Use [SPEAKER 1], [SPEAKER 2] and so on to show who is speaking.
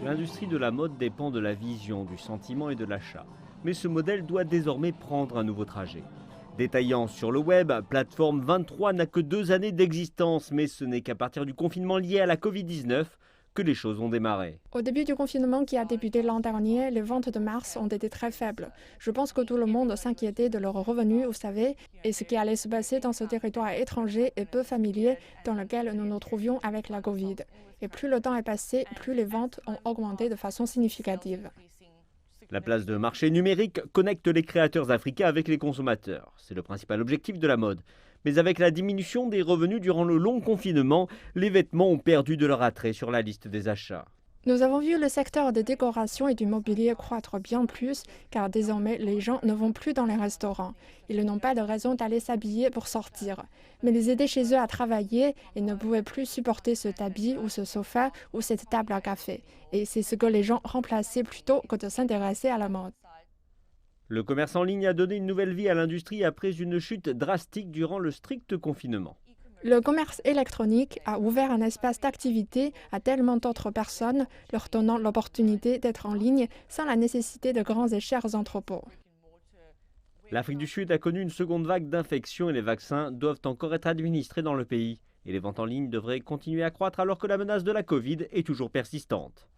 [SPEAKER 1] L'industrie de la mode dépend de la vision, du sentiment et de l'achat. Mais ce modèle doit désormais prendre un nouveau trajet. Détaillant sur le web, Plateforme 23 n'a que 2 années d'existence, mais ce n'est qu'à partir du confinement lié à la Covid-19 que les choses ont démarré.
[SPEAKER 2] Au début du confinement qui a débuté l'an dernier, les ventes de mars ont été très faibles. Je pense que tout le monde s'inquiétait de leurs revenus, vous savez, et ce qui allait se passer dans ce territoire étranger et peu familier dans lequel nous nous trouvions avec la Covid. Et plus le temps est passé, plus les ventes ont augmenté de façon significative.
[SPEAKER 1] La place de marché numérique connecte les créateurs africains avec les consommateurs. C'est le principal objectif de la mode. Mais avec la diminution des revenus durant le long confinement, les vêtements ont perdu de leur attrait sur la liste des achats.
[SPEAKER 2] Nous avons vu le secteur des décorations et du mobilier croître bien plus, car désormais les gens ne vont plus dans les restaurants. Ils n'ont pas de raison d'aller s'habiller pour sortir. Mais les aider chez eux à travailler, ils ne pouvaient plus supporter ce tapis ou ce sofa ou cette table à café. Et c'est ce que les gens remplaçaient plutôt que de s'intéresser à la mode.
[SPEAKER 1] Le commerce en ligne a donné une nouvelle vie à l'industrie après une chute drastique durant le strict confinement.
[SPEAKER 2] Le commerce électronique a ouvert un espace d'activité à tellement d'autres personnes, leur donnant l'opportunité d'être en ligne sans la nécessité de grands et chers entrepôts.
[SPEAKER 1] L'Afrique du Sud a connu une seconde vague d'infections et les vaccins doivent encore être administrés dans le pays. Et les ventes en ligne devraient continuer à croître alors que la menace de la Covid est toujours persistante.